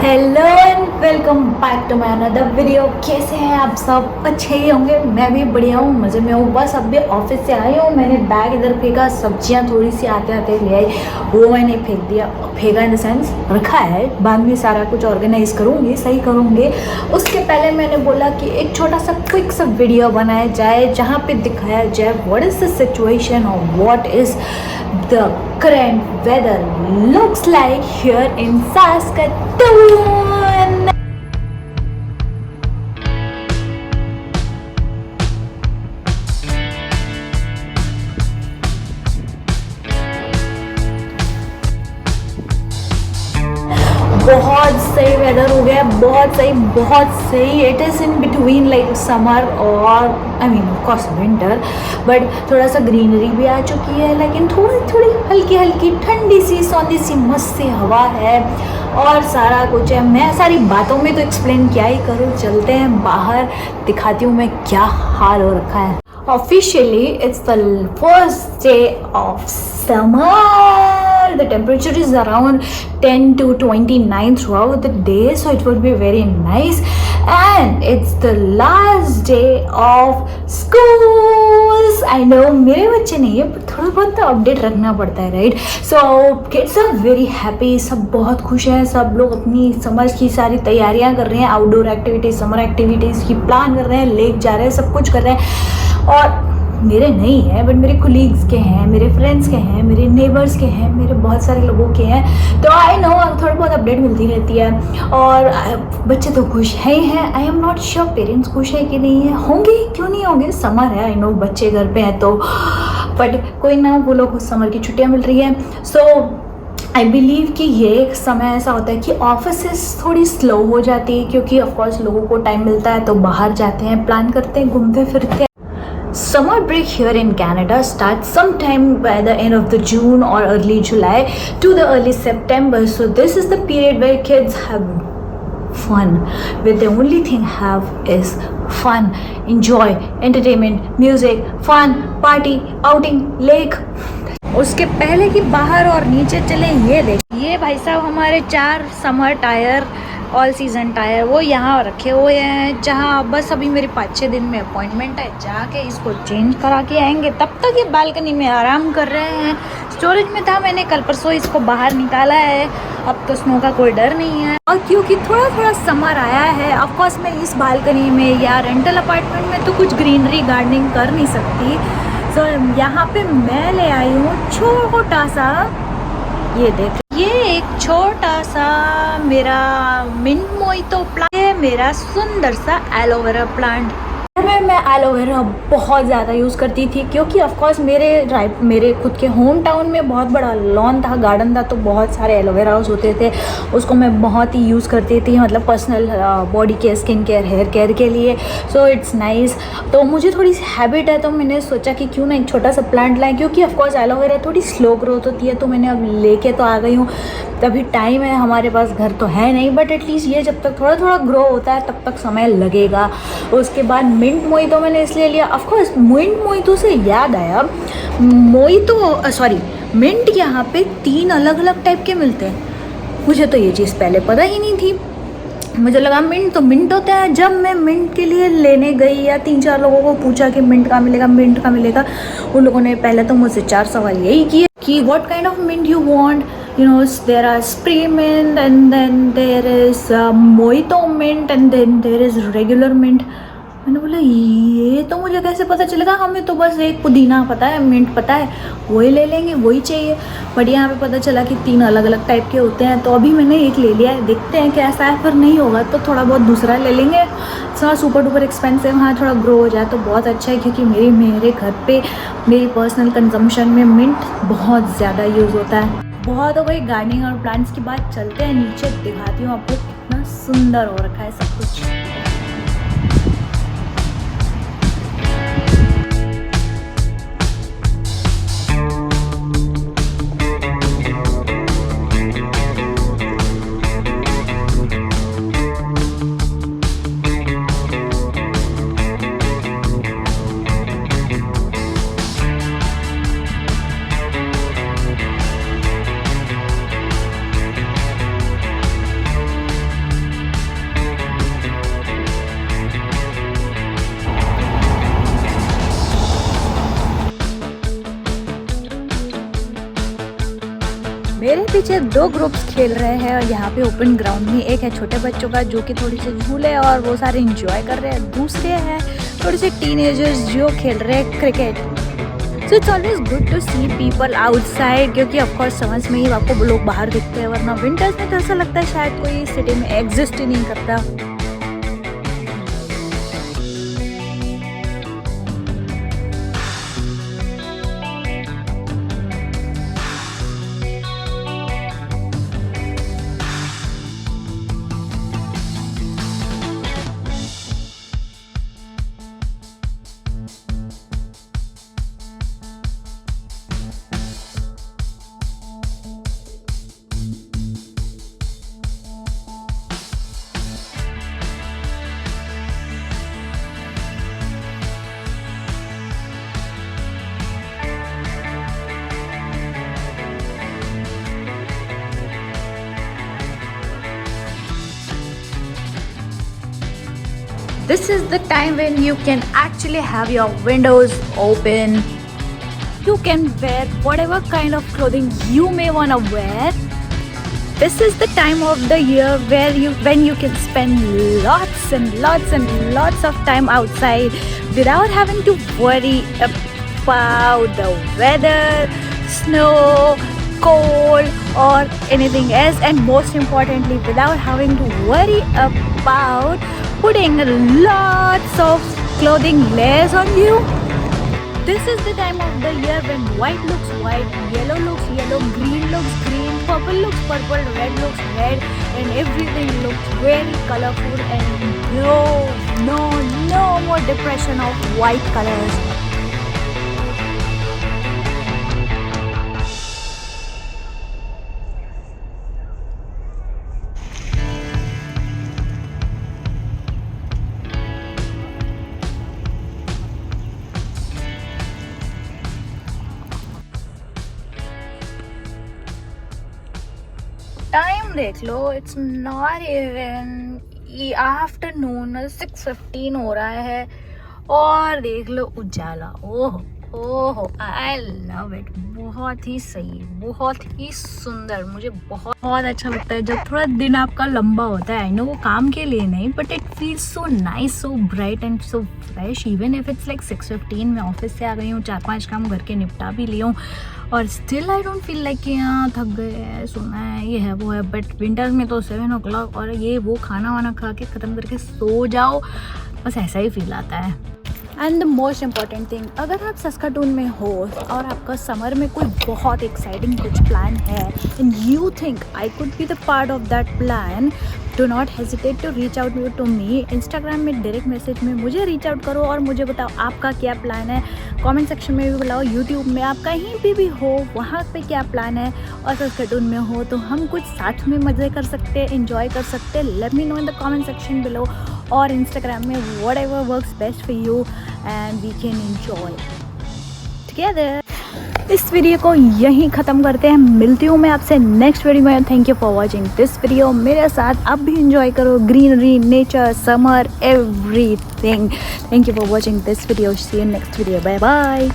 Hello and welcome back to my another video. कैसे हैं आप सब? अच्छे ही होंगे। मैं भी बढ़िया हूँ, मज़े में हूँ। बस अभी ऑफिस से आई हूँ, मैंने बैग इधर फेंका, सब्जियाँ थोड़ी सी आते आते ले आई, वो मैंने फेंक दिया। फेंका इन द सेंस रखा है, बाद में सारा कुछ ऑर्गेनाइज करूँगी, सही करूँगी। उसके पहले मैंने बोला कि एक छोटा सा क्विक सा वीडियो बनाया जाए जहाँ पे दिखाया जाए व्हाट इज़ द सिचुएशन और what is the current weather looks like here in Saskatoon. बहुत सही वेदर हो गया, बहुत सही, बहुत सही। It is in between like summer और I mean of course winter, but थोड़ा सा ग्रीनरी भी आ चुकी है, लेकिन थोड़ी थोड़ी हल्की हल्की ठंडी सी सौंधी सी मस्त सी हवा है और सारा कुछ है। मैं सारी बातों में तो एक्सप्लेन क्या ही करूँ, चलते हैं बाहर, दिखाती हूँ मैं क्या हाल हो रखा है। Officially, it's the first day of summer. The temperature is around 10 to 29 throughout the day, so it would be very nice. And it's the last day of schools. I know मेरे बच्चे नहीं है, पर थोड़ा बहुत तो अपडेट रखना पड़ता है, right? So kids are very happy. सब बहुत खुश हैं, सब लोग अपनी समर की सारी तैयारियां कर रहे हैं, आउटडोर एक्टिविटीज, समर एक्टिविटीज़ की प्लान कर रहे हैं, लेक जा रहे हैं, सब कुछ कर रहे हैं। और मेरे नहीं है, बट मेरे कोलीग्स के हैं, मेरे फ्रेंड्स के हैं, मेरे नेबर्स के हैं, मेरे बहुत सारे लोगों के हैं। तो आई नो थोड़ा बहुत अपडेट मिलती रहती है और बच्चे तो खुश है ही हैं। I am not sure parents खुश है कि नहीं है, होंगे, क्यों नहीं होंगे, समर है। आई नो बच्चे घर पे हैं तो, बट कोई ना, वो लोग समर की छुट्टियाँ मिल रही हैं। सो आई बिलीव कि ये एक समय ऐसा होता है कि ऑफिसेस थोड़ी स्लो हो जाती है, क्योंकि ऑफकोर्स लोगों को टाइम मिलता है तो बाहर जाते हैं, प्लान करते हैं, घूमते फिरते हैं। Summer break here in Canada starts sometime by the end of the June or early July to the early September. So this is the period where kids have fun. Where the only thing have is fun, enjoy, entertainment, music, fun, party, outing, lake. उसके पहले कि बाहर और नीचे चले, ये देख, ये भाई साहब हमारे 4 summer tyre, all season tyre, वो यहाँ रखे हुए हैं। जहाँ बस अभी मेरे 5-6 दिन में अपॉइंटमेंट है, जाके इसको चेंज करा के आएंगे। तब तक ये बालकनी में आराम कर रहे हैं। स्टोरेज में था, मैंने कल परसों इसको बाहर निकाला है। अब तो स्नो का कोई डर नहीं है, और क्योंकि थोड़ा थोड़ा समर आया है, ऑफकोर्स मैं इस बालकनी में या रेंटल अपार्टमेंट में तो कुछ ग्रीनरी गार्डनिंग कर नहीं सकती। तो यहाँ पे मैं ले आई हूँ छोटा सा, ये देख, ये एक छोटा सा मेरा मिंट मोइतो प्लांट है, मेरा सुंदर सा एलोवेरा प्लांट। मैं एलोवेरा बहुत ज़्यादा यूज़ करती थी, क्योंकि ऑफकोर्स मेरे खुद के होम टाउन में बहुत बड़ा लॉन था, गार्डन था, तो बहुत सारे एलोवेरास होते थे। उसको मैं बहुत ही यूज़ करती थी, मतलब personal body care, skin care, hair care के लिए। So it's nice. तो मुझे थोड़ी सी हैबिट है, तो मैंने सोचा कि क्यों ना एक छोटा सा प्लांट लाएँ, क्योंकि ऑफकोर्स एलोवेरा थोड़ी स्लो ग्रोथ होती है। तो मैंने अब लेके तो आ गई हूँ, तभी टाइम है, हमारे पास घर तो है नहीं, बट एटलीस्ट ये जब तक थोड़ा थोड़ा ग्रो होता है तब तक समय लगेगा। उसके बाद मिंट मोइतो मैंने इसलिए लिया, ऑफकोर्स मिंट मोइतो से याद आया, मिंट यहाँ पे 3 अलग अलग टाइप के मिलते हैं। मुझे तो ये चीज़ पहले पता ही नहीं थी, मुझे लगा मिंट तो मिंट होता है। जब मैं मिंट के लिए लेने गई या 3-4 लोगों को पूछा कि मिंट का मिलेगा, मिंट का मिलेगा, उन लोगों ने पहले तो मुझसे 4 सवाल यही किए कि what kind of mint you want, you know, there are spearmint and then there is mojito mint and then there is regular mint. मैंने बोला ये तो मुझे कैसे पता चलेगा, हमें तो बस एक पुदीना पता है, मिंट पता है, वही ले लेंगे, वही चाहिए। बट यहाँ पे पता चला कि 3 अलग अलग टाइप के होते हैं। तो अभी मैंने एक ले लिया है, देखते हैं कैसा है, फिर नहीं होगा तो थोड़ा बहुत दूसरा ले लेंगे। थोड़ा सुपर डुपर एक्सपेंसिव, हाँ थोड़ा ग्रो हो जाए तो बहुत अच्छा है, क्योंकि मेरे घर पे मेरी पर्सनल कंजम्पशन में मिंट बहुत ज़्यादा यूज़ होता है। बहुत हो गई गार्डनिंग और प्लांट्स की बात, चलते हैं नीचे, दिखाती हूँ आपको कितना सुंदर हो रखा है सब कुछ। पीछे 2 ग्रुप्स खेल रहे हैं और यहाँ पे ओपन ग्राउंड में एक है छोटे बच्चों का जो कि थोड़ी से झूले और वो सारे एंजॉय कर रहे हैं, दूसरे हैं थोड़े से टीनेजर्स जो खेल रहे हैं cricket. So it's always good to see people outside, क्योंकि ऑफकोर्स समझ में ही आपको लोग बाहर दिखते हैं, वरना विंटर्स में तो ऐसा लगता है शायद कोई सिटी में एग्जिस्ट ही नहीं करता। This is the time when you can actually have your windows open. You can wear whatever kind of clothing you may want to wear. This is the time of the year when you can spend lots and lots and lots of time outside without having to worry about the weather, snow, cold or anything else, and most importantly without having to worry about putting lots of clothing layers on you. This is the time of the year when white looks white, yellow looks yellow, green looks green, purple looks purple, red looks red, and everything looks very colorful, and no more depression of white colors. Time देख लो, it's not even afternoon, 6:15 हो रहा है और देख लो उजाला। ओह ओह, I love it, बहुत ही सही, बहुत ही सुंदर। मुझे बहुत अच्छा लगता है जब थोड़ा दिन आपका लंबा होता है। आई नो वो काम के लिए नहीं, but it feels so nice, so bright and so fresh. Even if it's like 6:15, मैं ऑफिस से आ गई हूँ, 4-5 काम घर के निपटा भी ली हूँ और still I don't feel like कि यहाँ थक गए हैं, सोना है, ये है वो है। बट विंटर्स में तो 7 o'clock और ये वो खाना वाना खा के ख़त्म करके सो जाओ, बस ऐसा ही फील आता है। And the most important thing, अगर आप सस्काटून में हो और आपका समर में कोई बहुत एक्साइटिंग कुछ प्लान है and you think I could be the part of that plan, do not hesitate to reach out to me. Instagram में डायरेक्ट मैसेज में मुझे रीच आउट करो और मुझे बताओ आपका क्या प्लान है। कमेंट सेक्शन में भी बताओ, यूट्यूब में आप कहीं भी हो वहाँ पे क्या प्लान है, और सस्काटून में हो तो हम कुछ साथ में मज़े कर सकते हैं, इन्जॉय कर सकते हैं। Let me know in the comment section below, और इंस्टाग्राम में whatever works best for you and we can enjoy together. इस वीडियो को यहीं ख़त्म करते हैं, मिलती हूँ मैं आपसे नेक्स्ट वीडियो में। Thank you for watching this video. मेरे साथ आप भी इंजॉय करो greenery, nature, summer, everything. Thank you for watching this video. See you next video. Bye bye.